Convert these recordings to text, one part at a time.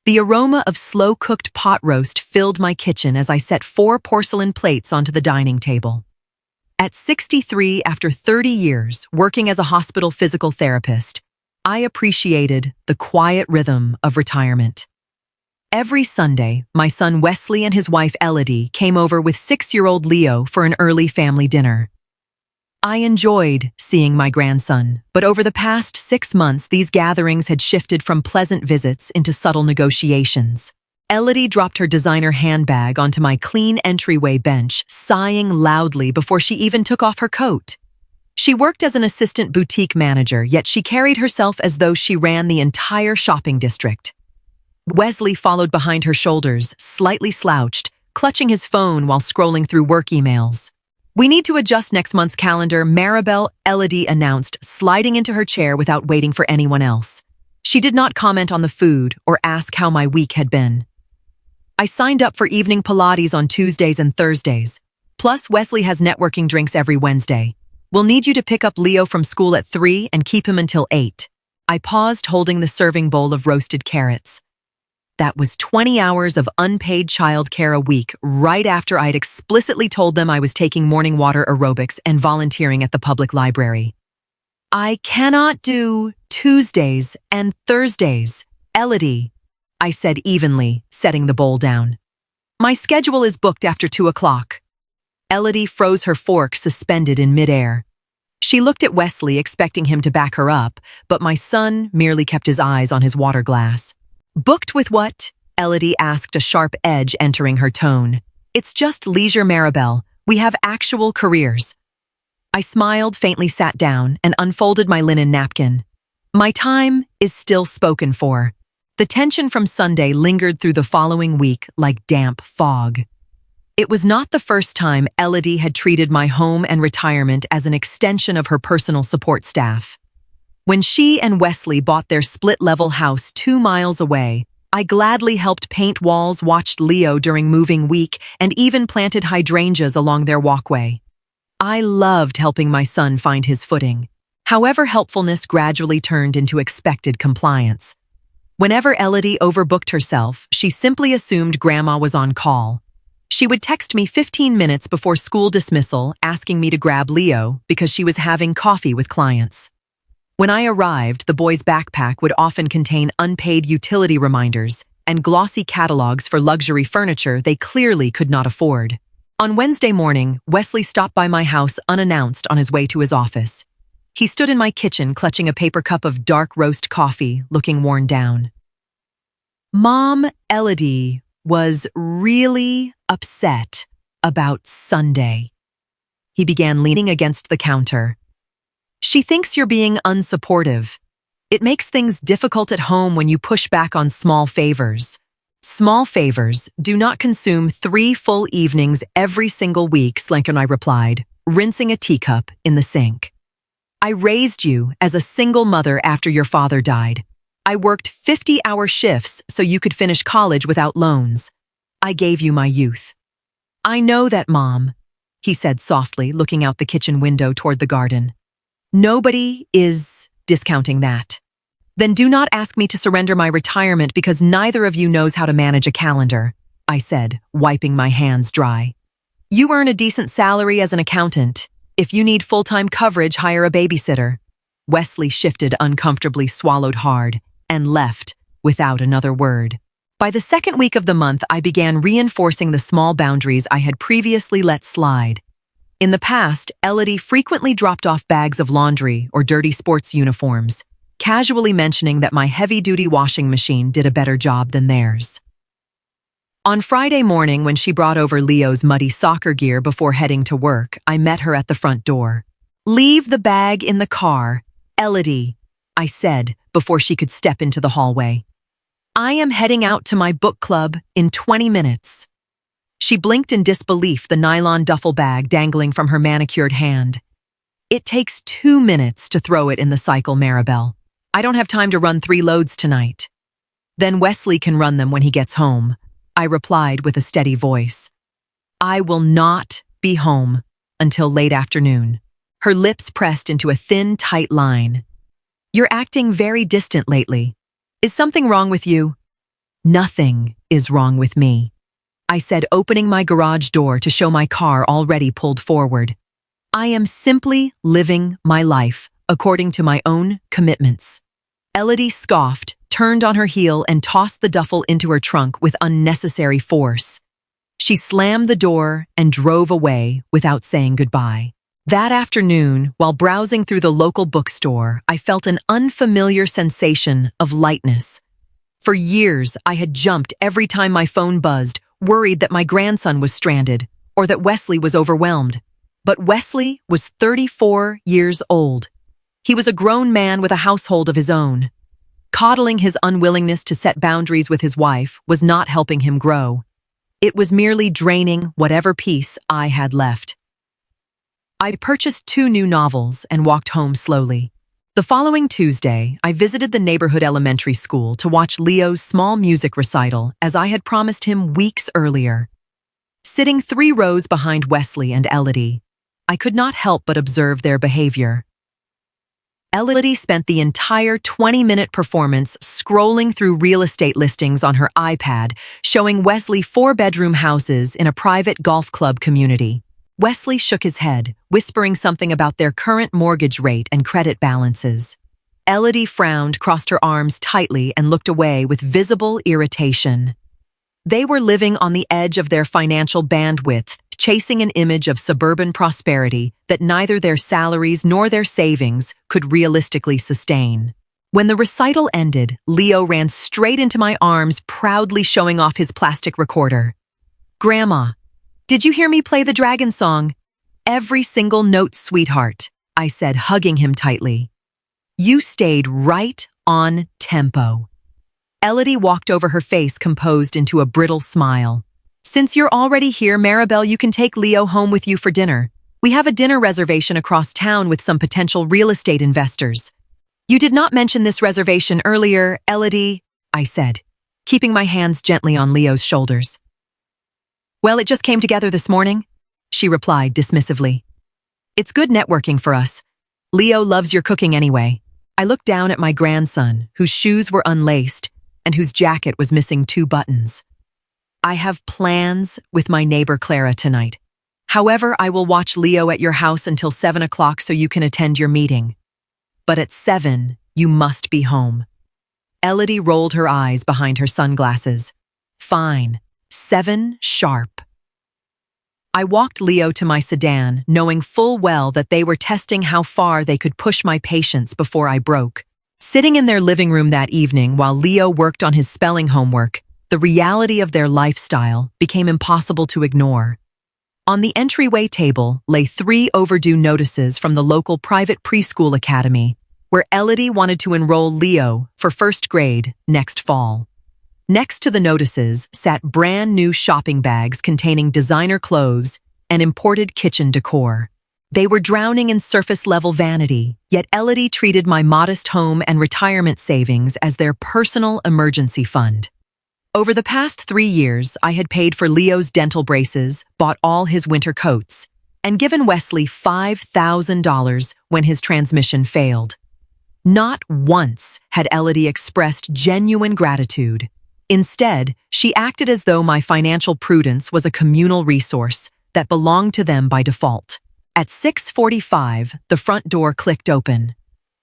The aroma of slow-cooked pot roast filled my kitchen as I set 4 porcelain plates onto the dining table. At 63, after 30 years working as a hospital physical therapist, I appreciated the quiet rhythm of retirement. Every Sunday, my son Wesley and his wife Elodie came over with 6-year-old Leo for an early family dinner. I enjoyed seeing my grandson, but over the past 6 months, these gatherings had shifted from pleasant visits into subtle negotiations. Elodie dropped her designer handbag onto my clean entryway bench, sighing loudly before she even took off her coat. She worked as an assistant boutique manager, yet she carried herself as though she ran the entire shopping district. Wesley followed behind her shoulders, slightly slouched, clutching his phone while scrolling through work emails. "We need to adjust next month's calendar," Maribel, Elodie announced, sliding into her chair without waiting for anyone else. She did not comment on the food or ask how my week had been. I signed up for evening Pilates on Tuesdays and Thursdays. Plus, Wesley has networking drinks every Wednesday. "We'll need you to pick up Leo from school at 3 and keep him until 8. I paused, holding the serving bowl of roasted carrots. That was 20 hours of unpaid childcare a week, right after I'd explicitly told them I was taking morning water aerobics and volunteering at the public library. "I cannot do Tuesdays and Thursdays, Elodie," I said evenly, setting the bowl down. "My schedule is booked after 2 o'clock. Elodie froze her fork suspended in midair. She looked at Wesley, expecting him to back her up, but my son merely kept his eyes on his water glass. "Booked with what?" Elodie asked, a sharp edge entering her tone. "It's just leisure, Maribel. We have actual careers." I smiled, faintly sat down, and unfolded my linen napkin. My time is still spoken for. The tension from Sunday lingered through the following week like damp fog. It was not the first time Elodie had treated my home and retirement as an extension of her personal support staff. When she and Wesley bought their split-level house 2 miles away, I gladly helped paint walls, watched Leo during moving week, and even planted hydrangeas along their walkway. I loved helping my son find his footing. However, helpfulness gradually turned into expected compliance. Whenever Elodie overbooked herself, she simply assumed Grandma was on call. She would text me 15 minutes before school dismissal, asking me to grab Leo because she was having coffee with clients. When I arrived, the boy's backpack would often contain unpaid utility reminders and glossy catalogs for luxury furniture they clearly could not afford. On Wednesday morning, Wesley stopped by my house unannounced on his way to his office. He stood in my kitchen, clutching a paper cup of dark roast coffee, looking worn down. "Mom, Elodie was really upset about Sunday." He began, leaning against the counter. "She thinks you're being unsupportive. It makes things difficult at home when you push back on small favors. Small favors do not consume 3 full evenings every single week," Slankin, I replied, rinsing a teacup in the sink. "I raised you as a single mother after your father died. I worked 50-hour shifts so you could finish college without loans. I gave you my youth." "I know that, Mom," he said softly, looking out the kitchen window toward the garden. "Nobody is discounting that." "Then do not ask me to surrender my retirement because neither of you knows how to manage a calendar," I said, wiping my hands dry. "You earn a decent salary as an accountant. If you need full-time coverage, hire a babysitter." Wesley shifted uncomfortably, swallowed hard, and left without another word. By the second week of the month, I began reinforcing the small boundaries I had previously let slide. In the past, Elodie frequently dropped off bags of laundry or dirty sports uniforms, casually mentioning that my heavy-duty washing machine did a better job than theirs. On Friday morning, when she brought over Leo's muddy soccer gear before heading to work, I met her at the front door. "Leave the bag in the car, Elodie," I said before she could step into the hallway. "I am heading out to my book club in 20 minutes. She blinked in disbelief, the nylon duffel bag dangling from her manicured hand. "It takes 2 minutes to throw it in the cycle, Maribel. I don't have time to run 3 loads tonight." "Then Wesley can run them when he gets home," I replied with a steady voice. "I will not be home until late afternoon." Her lips pressed into a thin, tight line. "You're acting very distant lately. Is something wrong with you?" Nothing is wrong with me, I said, opening my garage door to show my car already pulled forward. I am simply living my life according to my own commitments. Elodie scoffed, turned on her heel, and tossed the duffel into her trunk with unnecessary force. She slammed the door and drove away without saying goodbye. That afternoon, while browsing through the local bookstore, I felt an unfamiliar sensation of lightness. For years, I had jumped every time my phone buzzed, worried that my grandson was stranded or that Wesley was overwhelmed. But Wesley was 34 years old. He was a grown man with a household of his own. Coddling his unwillingness to set boundaries with his wife was not helping him grow. It was merely draining whatever peace I had left. I purchased 2 new novels and walked home slowly. The following Tuesday, I visited the neighborhood elementary school to watch Leo's small music recital as I had promised him weeks earlier. Sitting 3 rows behind Wesley and Elodie, I could not help but observe their behavior. Elodie spent the entire 20-minute performance scrolling through real estate listings on her iPad, showing Wesley 4-bedroom houses in a private golf club community. Wesley shook his head, whispering something about their current mortgage rate and credit balances. Elodie frowned, crossed her arms tightly, and looked away with visible irritation. They were living on the edge of their financial bandwidth, chasing an image of suburban prosperity that neither their salaries nor their savings could realistically sustain. When the recital ended, Leo ran straight into my arms, proudly showing off his plastic recorder. "Grandma, did you hear me play the Dragon song? Every single note, sweetheart," I said, hugging him tightly. "You stayed right on tempo." Elodie walked over, her face composed into a brittle smile. "Since you're already here, Maribel, you can take Leo home with you for dinner. We have a dinner reservation across town with some potential real estate investors." "You did not mention this reservation earlier, Elodie," I said, keeping my hands gently on Leo's shoulders. "Well, it just came together this morning," she replied dismissively. "It's good networking for us. Leo loves your cooking anyway." I looked down at my grandson, whose shoes were unlaced and whose jacket was missing 2 buttons. "I have plans with my neighbor Clara tonight. However, I will watch Leo at your house until 7 o'clock so you can attend your meeting. But at 7, you must be home." Elodie rolled her eyes behind her sunglasses. "Fine, 7 sharp." I walked Leo to my sedan, knowing full well that they were testing how far they could push my patience before I broke. Sitting in their living room that evening while Leo worked on his spelling homework, the reality of their lifestyle became impossible to ignore. On the entryway table lay 3 overdue notices from the local private preschool academy, where Elodie wanted to enroll Leo for 1st grade next fall. Next to the notices sat brand new shopping bags containing designer clothes and imported kitchen decor. They were drowning in surface-level vanity, yet Elodie treated my modest home and retirement savings as their personal emergency fund. Over the past 3 years, I had paid for Leo's dental braces, bought all his winter coats, and given Wesley $5,000 when his transmission failed. Not once had Elodie expressed genuine gratitude. Instead, she acted as though my financial prudence was a communal resource that belonged to them by default. At 6:45, the front door clicked open.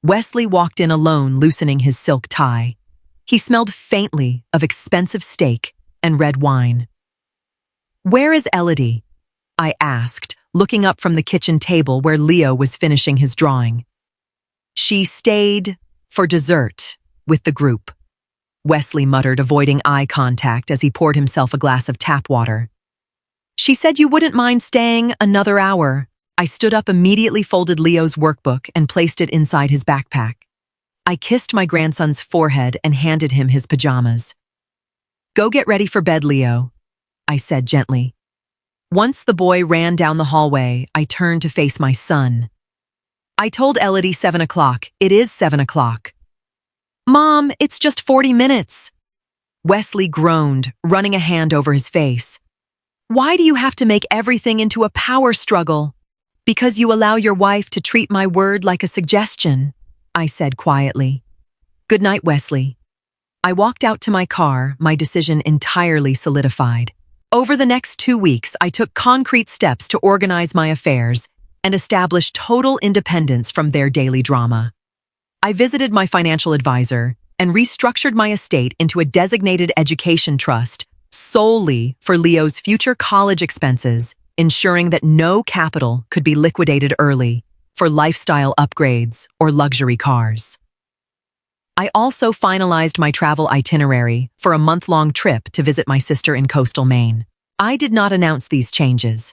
Wesley walked in alone, loosening his silk tie. He smelled faintly of expensive steak and red wine. "Where is Elodie?" I asked, looking up from the kitchen table where Leo was finishing his drawing. "She stayed for dessert with the group," Wesley muttered, avoiding eye contact as he poured himself a glass of tap water. "She said you wouldn't mind staying another hour." I stood up, immediately folded Leo's workbook and placed it inside his backpack. I kissed my grandson's forehead and handed him his pajamas. "Go get ready for bed, Leo," I said gently. Once the boy ran down the hallway, I turned to face my son. "I told Elodie 7 o'clock. It is 7 o'clock. "Mom, it's just 40 minutes. Wesley groaned, running a hand over his face. "Why do you have to make everything into a power struggle?" "Because you allow your wife to treat my word like a suggestion," I said quietly. "Good night, Wesley." I walked out to my car, my decision entirely solidified. Over the next 2 weeks, I took concrete steps to organize my affairs and establish total independence from their daily drama. I visited my financial advisor and restructured my estate into a designated education trust solely for Leo's future college expenses, ensuring that no capital could be liquidated early for lifestyle upgrades or luxury cars. I also finalized my travel itinerary for a month-long trip to visit my sister in coastal Maine. I did not announce these changes.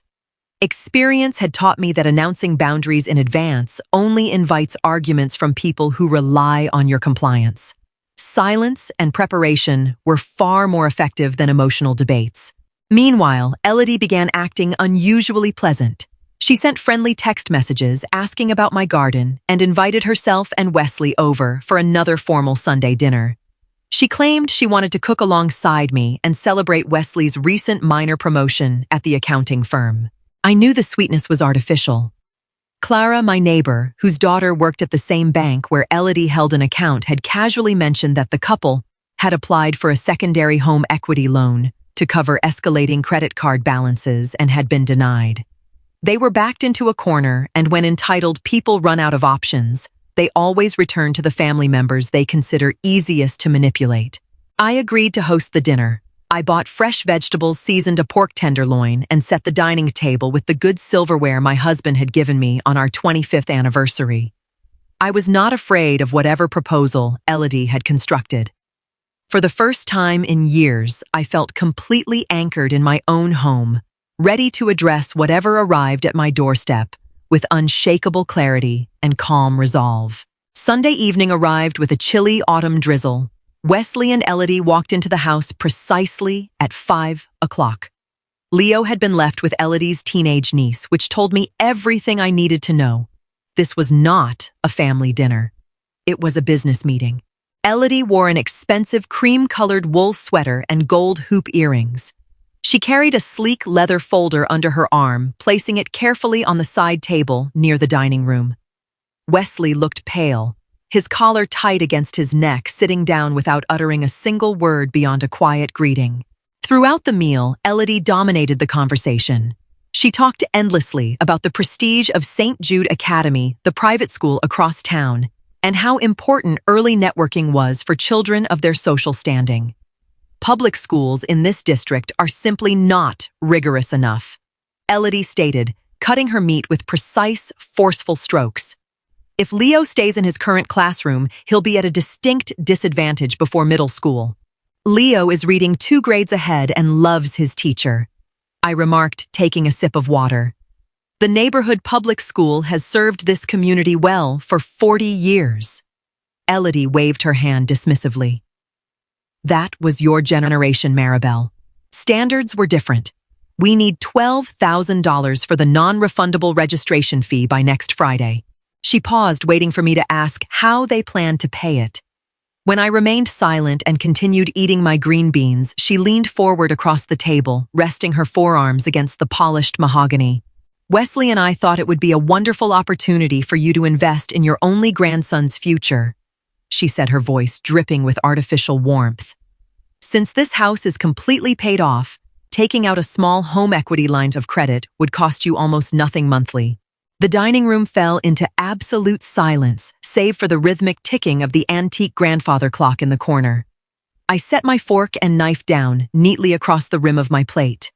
Experience had taught me that announcing boundaries in advance only invites arguments from people who rely on your compliance. Silence and preparation were far more effective than emotional debates. Meanwhile, Elodie began acting unusually pleasant. She sent friendly text messages asking about my garden and invited herself and Wesley over for another formal Sunday dinner. She claimed she wanted to cook alongside me and celebrate Wesley's recent minor promotion at the accounting firm. I knew the sweetness was artificial. Clara, my neighbor, whose daughter worked at the same bank where Elodie held an account, had casually mentioned that the couple had applied for a secondary home equity loan to cover escalating credit card balances and had been denied. They were backed into a corner, and when entitled people run out of options, they always return to the family members they consider easiest to manipulate. I agreed to host the dinner. I bought fresh vegetables, seasoned a pork tenderloin, and set the dining table with the good silverware my husband had given me on our 25th anniversary. I was not afraid of whatever proposal Elodie had constructed. For the first time in years, I felt completely anchored in my own home, ready to address whatever arrived at my doorstep with unshakable clarity and calm resolve. Sunday evening arrived with a chilly autumn drizzle. Wesley and Elodie walked into the house precisely at 5 o'clock. Leo had been left with Elodie's teenage niece, which told me everything I needed to know. This was not a family dinner. It was a business meeting. Elodie wore an expensive cream-colored wool sweater and gold hoop earrings. She carried a sleek leather folder under her arm, placing it carefully on the side table near the dining room. Wesley looked pale, his collar tight against his neck, sitting down without uttering a single word beyond a quiet greeting. Throughout the meal, Elodie dominated the conversation. She talked endlessly about the prestige of St. Jude Academy, the private school across town, and how important early networking was for children of their social standing. Public schools in this district are simply not rigorous enough, Elodie stated, cutting her meat with precise, forceful strokes. If Leo stays in his current classroom, he'll be at a distinct disadvantage before middle school. Leo is reading 2 grades ahead and loves his teacher, I remarked, taking a sip of water. The neighborhood public school has served this community well for 40 years. Elodie waved her hand dismissively. That was your generation, Maribel. Standards were different. We need $12,000 for the non-refundable registration fee by next Friday. She paused, waiting for me to ask how they planned to pay it. When I remained silent and continued eating my green beans, she leaned forward across the table, resting her forearms against the polished mahogany. Wesley and I thought it would be a wonderful opportunity for you to invest in your only grandson's future, she said, her voice dripping with artificial warmth. Since this house is completely paid off, taking out a small home equity line of credit would cost you almost nothing monthly. The dining room fell into absolute silence, save for the rhythmic ticking of the antique grandfather clock in the corner. I set my fork and knife down neatly across the rim of my plate.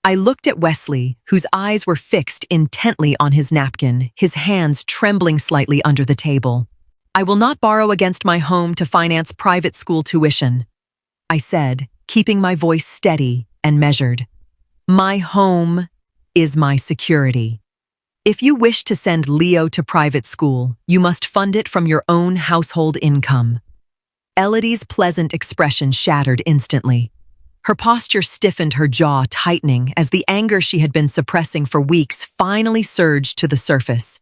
I looked at Wesley, whose eyes were fixed intently on his napkin, his hands trembling slightly under the table. I will not borrow against my home to finance private school tuition, I said, keeping my voice steady and measured. My home is my security. If you wish to send Leo to private school, you must fund it from your own household income. Elodie's pleasant expression shattered instantly. Her posture stiffened, her jaw tightening as the anger she had been suppressing for weeks finally surged to the surface.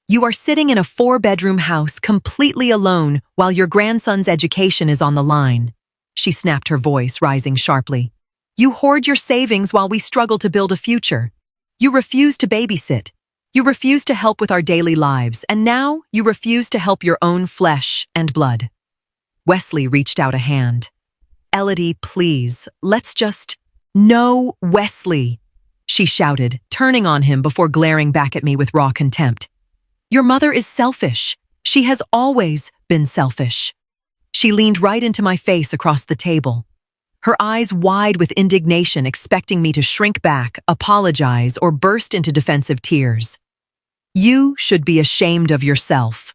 You are sitting in a 4-bedroom house completely alone while your grandson's education is on the line, she snapped, her voice rising sharply. You hoard your savings while we struggle to build a future. You refuse to babysit. You refuse to help with our daily lives, and now you refuse to help your own flesh and blood. Wesley reached out a hand. Elodie, please, let's just— No, Wesley, she shouted, turning on him before glaring back at me with raw contempt. Your mother is selfish. She has always been selfish. She leaned right into my face across the table, her eyes wide with indignation, expecting me to shrink back, apologize, or burst into defensive tears. You should be ashamed of yourself,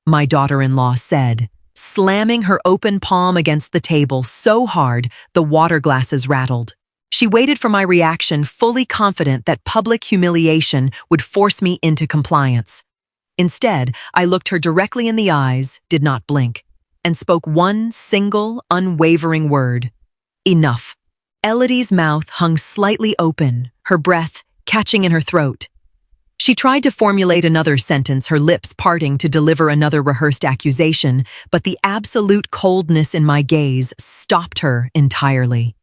my daughter-in-law said, slamming her open palm against the table so hard the water glasses rattled. She waited for my reaction, fully confident that public humiliation would force me into compliance. Instead, I looked her directly in the eyes, did not blink, and spoke one single, unwavering word. Enough. Elodie's mouth hung slightly open, her breath catching in her throat. She tried to formulate another sentence, her lips parting to deliver another rehearsed accusation, but the absolute coldness in my gaze stopped her entirely.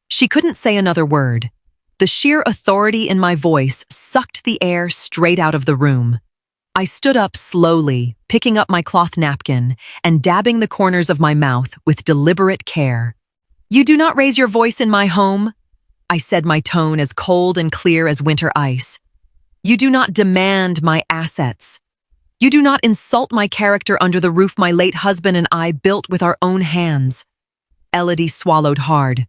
She couldn't say another word. The sheer authority in my voice sucked the air straight out of the room. I stood up slowly, picking up my cloth napkin and dabbing the corners of my mouth with deliberate care. You do not raise your voice in my home, I said, my tone as cold and clear as winter ice. You do not demand my assets. You do not insult my character under the roof my late husband and I built with our own hands. Elodie swallowed hard,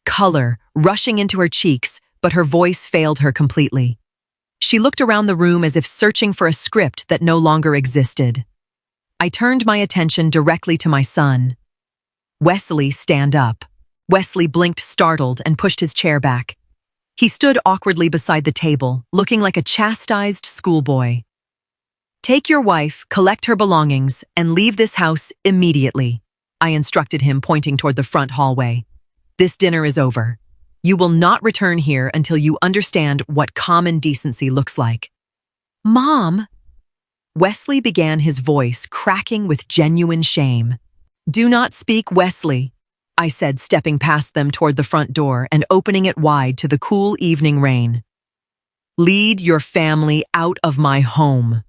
color rushing into her cheeks, but her voice failed her completely. She looked around the room as if searching for a script that no longer existed. I turned my attention directly to my son. Wesley, stand up. Wesley blinked, startled, and pushed his chair back. He stood awkwardly beside the table, looking like a chastised schoolboy. Take your wife, collect her belongings, and leave this house immediately, I instructed him, pointing toward the front hallway. This dinner is over. You will not return here until you understand what common decency looks like. Mom! Wesley began, his voice cracking with genuine shame. Do not speak, Wesley, I said, stepping past them toward the front door and opening it wide to the cool evening rain. Lead your family out of my home.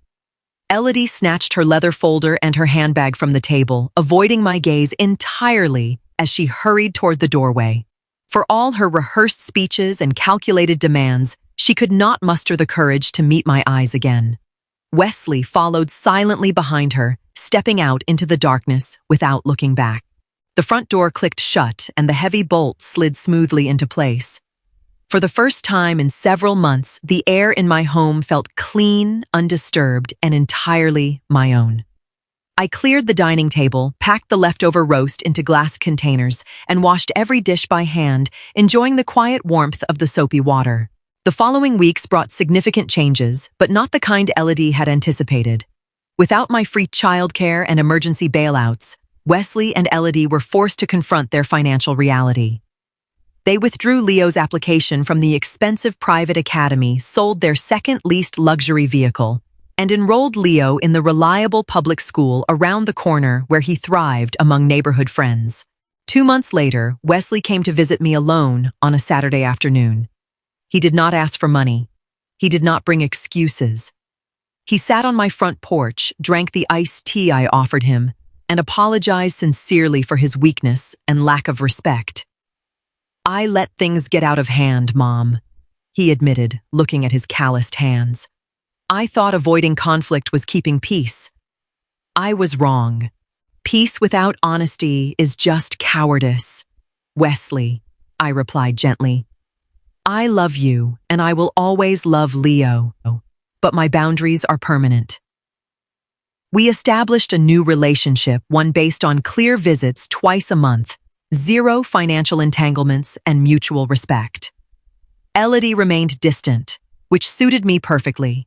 Elodie snatched her leather folder and her handbag from the table, avoiding my gaze entirely as she hurried toward the doorway. For all her rehearsed speeches and calculated demands, she could not muster the courage to meet my eyes again. Wesley followed silently behind her, stepping out into the darkness without looking back. The front door clicked shut and the heavy bolt slid smoothly into place. For the first time in several months, the air in my home felt clean, undisturbed, and entirely my own. I cleared the dining table, packed the leftover roast into glass containers, and washed every dish by hand, enjoying the quiet warmth of the soapy water. The following weeks brought significant changes, but not the kind Elodie had anticipated. Without my free childcare and emergency bailouts, Wesley and Elodie were forced to confront their financial reality. They withdrew Leo's application from the expensive private academy, sold their second-leased luxury vehicle, and enrolled Leo in the reliable public school around the corner where he thrived among neighborhood friends. 2 months later, Wesley came to visit me alone on a Saturday afternoon. He did not ask for money. He did not bring excuses. He sat on my front porch, drank the iced tea I offered him, and apologized sincerely for his weakness and lack of respect. I let things get out of hand, Mom, he admitted, looking at his calloused hands. I thought avoiding conflict was keeping peace. I was wrong. Peace without honesty is just cowardice. Wesley, I replied gently. I love you, and I will always love Leo, but my boundaries are permanent. We established a new relationship, one based on clear visits twice a month, zero financial entanglements, and mutual respect. Elodie remained distant, which suited me perfectly.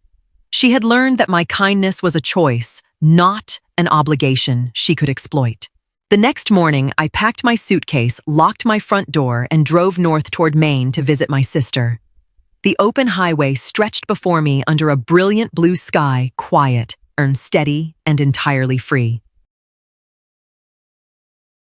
She had learned that my kindness was a choice, not an obligation she could exploit. The next morning, I packed my suitcase, locked my front door, and drove north toward Maine to visit my sister. The open highway stretched before me under a brilliant blue sky, quiet, steady, and entirely free.